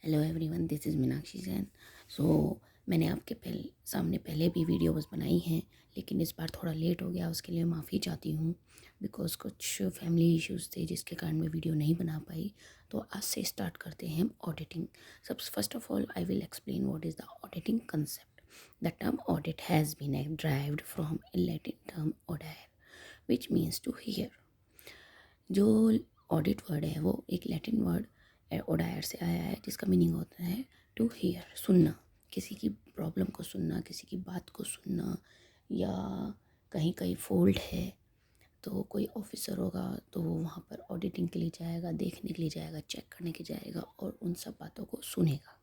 Hello everyone, this is Meenakshi Jain. So मैंने आपके सामने पहले भी वीडियोस बनाई हैं, लेकिन इस बार थोड़ा लेट हो गया, उसके लिए माफ़ी चाहती हूँ। बिकॉज़ कुछ फैमिली इश्यूज़ थे जिसके कारण मैं वीडियो नहीं बना पाई। तो आज से स्टार्ट करते हैं हम ऑडिटिंग। सब first of all I will explain what is the auditing concept. The term audit has been derived फ्रॉम a Latin term odere, which means to hear। जो ऑडिट वर्ड है वो एक लैटिन वर्ड ओडायर से आया है, जिसका मीनिंग होता है टू हियर, सुनना। किसी की प्रॉब्लम को सुनना, किसी की बात को सुनना, या कहीं कहीं फॉल्ट है तो कोई ऑफिसर होगा तो वो वहाँ पर ऑडिटिंग के लिए जाएगा, देखने के लिए जाएगा, चेक करने के जाएगा और उन सब बातों को सुनेगा।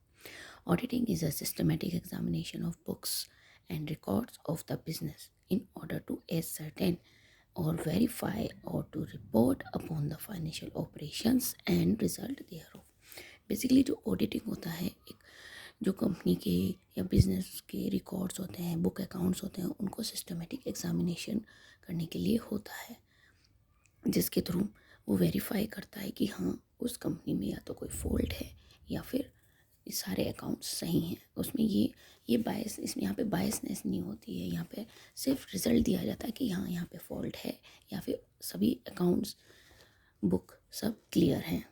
Auditing is a systematic examination of books and records of the business in order to ascertain or verify or to report upon the financial operations and result thereof। Basically जो ऑडिटिंग होता है, एक जो कंपनी के या business के records होते हैं, बुक अकाउंट्स होते हैं, उनको सिस्टमेटिक एग्जामिनेशन करने के लिए होता है, जिसके थ्रू वो वेरीफाई करता है कि हाँ, उस कंपनी में या तो कोई फॉल्ट है या फिर ये सारे अकाउंट्स सही हैं। उसमें ये बायस, इसमें यहाँ पे बायसनेस नहीं होती है। यहाँ पे सिर्फ रिज़ल्ट दिया जाता है कि हाँ, यहाँ पे फॉल्ट है या फिर सभी अकाउंट्स, बुक सब क्लियर हैं।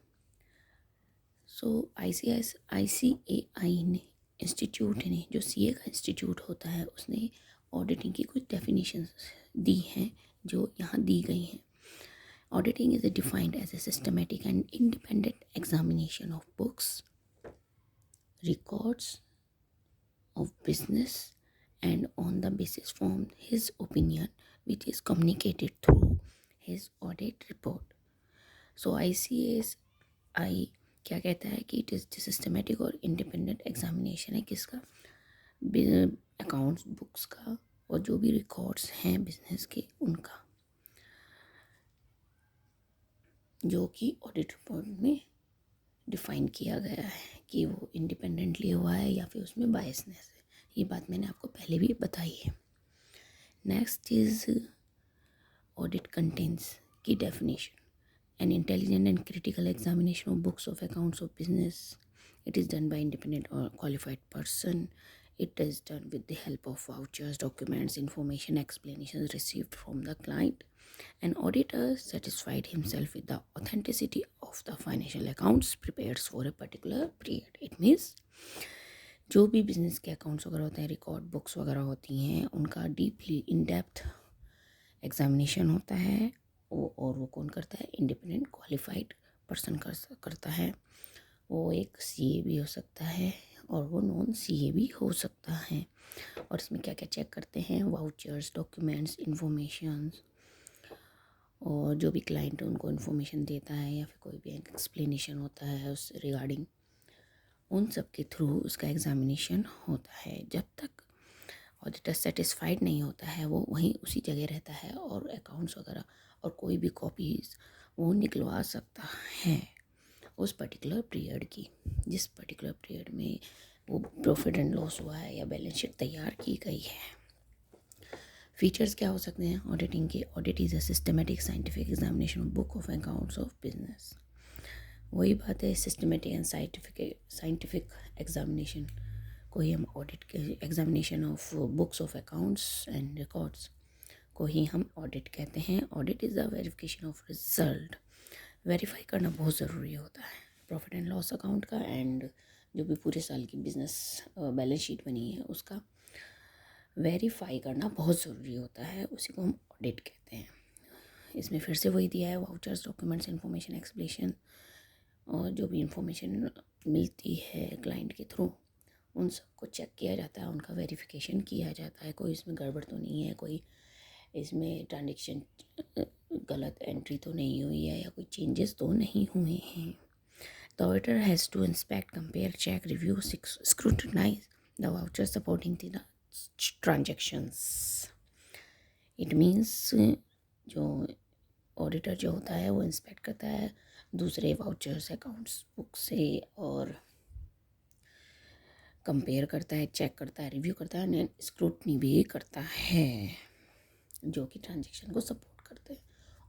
सो ICAI ने इंस्टीट्यूट ने, जो CA का इंस्टीट्यूट होता है, उसने ऑडिटिंग की कुछ डेफिनेशंस दी हैं जो यहाँ दी गई हैं। Auditing is defined as a systematic and independent examination of books, records of business, and on the basis from his opinion which is communicated through his audit report। So ICAI क्या कहता है कि इट इज़ सिस्टमेटिक और independent examination है किसका, accounts, books का, और जो भी रिकॉर्ड्स हैं बिजनेस के उनका, जो कि ऑडिट रिपोर्ट में डिफ़ाइन किया गया है कि वो इंडिपेंडेंटली हुआ है या फिर उसमें बायसनेस है। ये बात मैंने आपको पहले भी बताई है। नेक्स्ट इज़ ऑडिट कंटेंस की definition, an intelligent and critical examination of books of accounts of business. It is done by independent और qualified person. It is done with the help of vouchers, documents, information, explanations received from the client. An auditor satisfied himself with the authenticity of the financial accounts prepared for a particular period। It means जो भी business के accounts वगैरह होते हैं, record books वगैरह होती हैं, उनका डीपली इन डेप्थ एग्जामिनेशन होता है। और वो कौन करता है? इंडिपेंडेंट क्वालिफाइड पर्सन करता है। वो एक CA भी हो सकता है और वो नॉन CA भी हो सकता है। और इसमें क्या क्या चेक करते हैं? वाउचर्स, डॉक्यूमेंट्स, इंफॉर्मेशंस, और जो भी क्लाइंट उनको इन्फॉर्मेशन देता है या फिर कोई भी एक्सप्लेनेशन होता है उस रिगार्डिंग, उन सब के थ्रू उसका एग्जामिनेशन होता है। जब तक ऑडिटर सेटिस्फाइड नहीं होता है, वो वहीं उसी जगह रहता है और अकाउंट्स वगैरह और कोई भी कॉपीज़ वो निकलवा सकता है उस पर्टिकुलर पीरियड की, जिस पर्टिकुलर पीरियड में वो प्रॉफिट एंड लॉस हुआ है या बैलेंस शीट तैयार की गई है। फीचर्स क्या हो सकते हैं ऑडिटिंग के? Audit is a systematic scientific examination of book of accounts of business. वही बात है, सिस्टमेटिक एंड साइंटिफिक एग्जामिनेशन को ही हम ऑडिट के, examination of books of accounts and records को ही हम ऑडिट कहते हैं। Audit is the verification of result. Verify करना बहुत ज़रूरी होता है प्रॉफिट एंड लॉस अकाउंट का, एंड जो भी पूरे साल की बिजनेस बैलेंस शीट बनी है उसका वेरीफाई करना बहुत ज़रूरी होता है, उसी को हम ऑडिट कहते हैं। इसमें फिर से वही दिया है, वाउचर्स, डॉक्यूमेंट्स, इन्फॉर्मेशन, एक्सप्लेनेशन, और जो भी इंफॉर्मेशन मिलती है क्लाइंट के थ्रू, उन सबको चेक किया जाता है, उनका वेरिफिकेशन किया जाता है। कोई इसमें गड़बड़ तो नहीं है, कोई इसमें ट्रांजेक्शन गलत एंट्री तो नहीं हुई है, या कोई चेंजेस तो नहीं हुए हैं। The auditor has to inspect, compare, check, review, scrutinise the voucher supporting the transactions. It means जो ऑडिटर जो होता है वो इंस्पेक्ट करता है दूसरे वाउचर्स, अकाउंट्स, बुक से, और कंपेयर करता है, चेक करता है, रिव्यू करता है, स्क्रूटनी भी करता है, जो कि ट्रांजेक्शन को सपोर्ट करते हैं।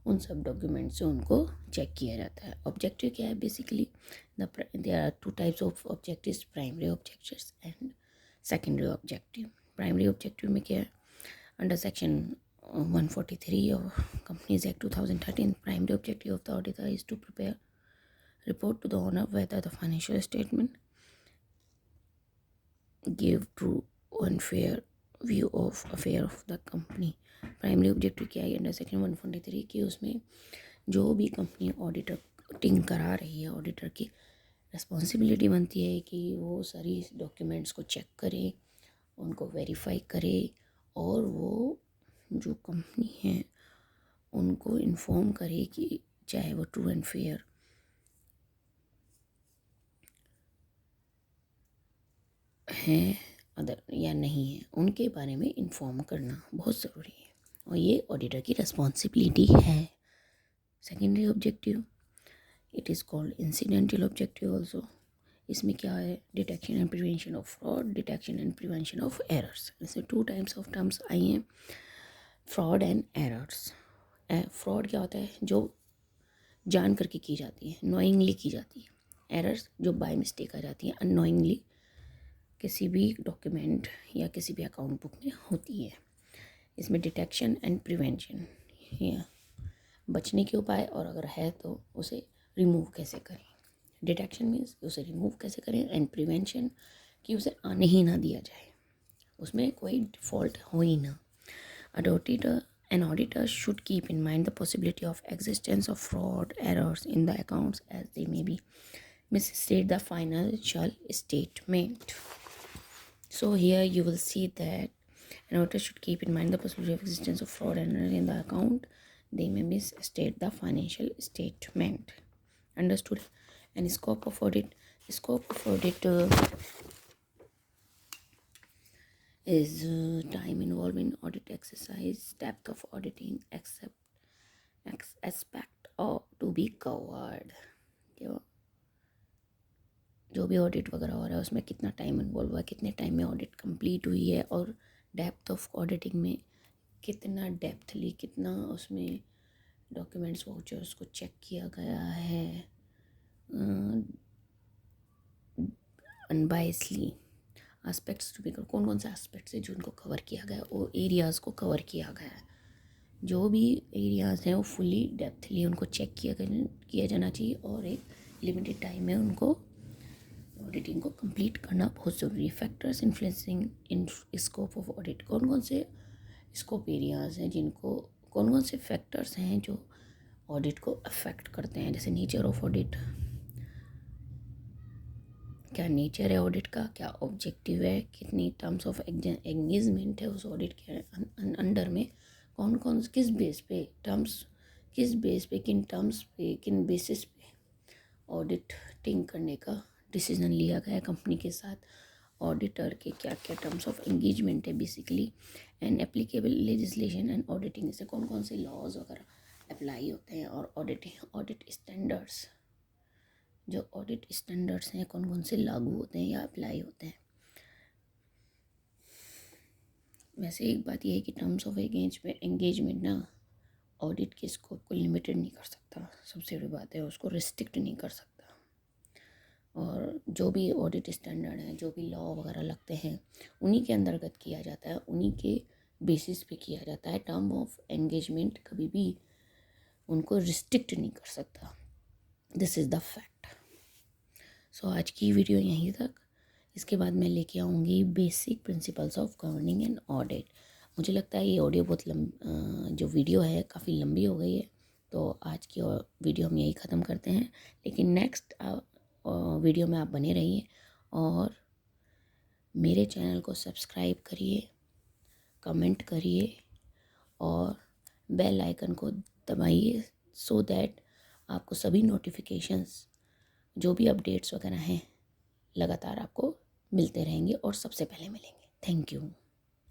उन सब डॉक्यूमेंट से उनको चेक किया जाता है। ऑब्जेक्टिव क्या है basically, there are two types of objectives, primary objectives and secondary objective. Primary objective में क्या है, under section 143 of Companies Act 2013, primary objective of the auditor is to prepare report to the owner whether the financial statement give true and fair view of affair of the company। Primary objective क्या है under section 143 की, उसमें जो भी company auditing करा रही है, auditor की रिस्पॉन्सिबिलिटी बनती है कि वो सारी डॉक्यूमेंट्स को चेक करे, उनको वेरीफाई करे, और वो जो कंपनी है उनको इन्फॉर्म करे कि चाहे वो ट्रू एंड फेयर है अदर या नहीं है, उनके बारे में इन्फॉर्म करना बहुत ज़रूरी है, और ये ऑडिटर की रिस्पॉन्सिबिलिटी है। Secondary objective, it is called incidental objective also. इसमें क्या है, detection and prevention of fraud, detection and prevention of errors. इसमें टू टाइप्स ऑफ टर्म्स आई हैं, फ्रॉड एंड एरर्स। फ्रॉड क्या होता है, जो जान करके की जाती है, नोइंगली की जाती है। एरर्स जो बाय मिस्टेक आ जाती है, अननोइंगली किसी भी डॉक्यूमेंट या किसी भी अकाउंट बुक में होती है। इसमें डिटेक्शन एंड प्रिवेंशन, या बचने के उपाय, और अगर है तो उसे रिमूव कैसे करें। डिटेक्शन मीन्स उसे रिमूव कैसे करें, एंड प्रिवेंशन कि उसे आने ही ना दिया जाए, उसमें कोई डिफ़ॉल्ट हो ही ना। An auditor should keep in mind the possibility of existence of fraud, errors in the accounts as they may be misstate the financial statement. So here you will see that an auditor should keep in mind the possibility of existence of fraud and error in the account. They may misstate the financial statement. Understood? And scope of audit. Scope of audit is time involved in audit exercise, depth of auditing, aspect or to be covered। जो भी audit वगैरह हो रहा है उसमें कितना time involve हुआ है, कितने टाइम में ऑडिट कंप्लीट हुई है, और डेप्थ ऑफ ऑडिटिंग में कितना डेप्थली, कितना उसमें डॉक्यूमेंट्स वाउचर्स को चेक किया गया है अनबायसली। एस्पेक्ट्स टू बी, कौन कौन से एस्पेक्ट्स है जिनको कवर किया गया, वो एरियाज़ को कवर किया गया है। जो भी एरियाज़ हैं वो फुली डेप्थली उनको चेक किया जाना चाहिए, और एक लिमिटेड टाइम में उनको ऑडिटिंग को कंप्लीट करना बहुत ज़रूरी है। Factors influencing in scope of audit, कौन कौन से स्कोप एरियाज़ हैं जिनको, कौन कौन से फैक्टर्स हैं जो ऑडिट को अफेक्ट करते हैं। जैसे नेचर ऑफ ऑडिट, क्या नेचर है ऑडिट का, क्या ऑब्जेक्टिव है, कितनी टर्म्स ऑफ एंगेजमेंट है उस ऑडिट के अंडर में, कौन कौन किस बेस पे टर्म्स, किस बेस पे, किन टर्म्स पे, किन बेसिस पे ऑडिटिंग करने का डिसीजन लिया गया है कंपनी के साथ, ऑडिटर के क्या क्या टर्म्स ऑफ एंगेजमेंट है basically, and applicable legislation and auditing से कौन कौन से लॉज वगैरह अप्लाई होते हैं, और ऑडिट स्टैंडर्ड्स, जो ऑडिट स्टैंडर्ड्स हैं कौन कौन से लागू होते हैं या अप्लाई होते हैं। वैसे एक बात यह है कि टर्म्स ऑफ एंगेजमेंट ना ऑडिट के स्कोप को लिमिटेड नहीं कर सकता, सबसे बड़ी बात है, उसको रिस्ट्रिक्ट नहीं कर सकता। और जो भी ऑडिट स्टैंडर्ड हैं, जो भी लॉ वगैरह लगते हैं, उन्हीं के अंतर्गत किया जाता है, उन्हीं के बेसिस पे किया जाता है। टर्म ऑफ एंगेजमेंट कभी भी उनको रिस्ट्रिक्ट नहीं कर सकता। This is the fact. So आज की वीडियो यहीं तक। इसके बाद मैं लेके आऊँगी basic principles of governing and audit. मुझे लगता है ये ऑडियो बहुत जो वीडियो है काफ़ी लंबी हो गई है, तो आज की वीडियो हम यही ख़त्म करते हैं। लेकिन नेक्स्ट वीडियो में आप बने रहिए और मेरे चैनल को सब्सक्राइब करिए, कमेंट करिए और बेल आइकन को दबाइए, सो दैट आपको सभी नोटिफिकेशंस, जो भी अपडेट्स वगैरह हैं, लगातार आपको मिलते रहेंगे और सबसे पहले मिलेंगे। Thank you.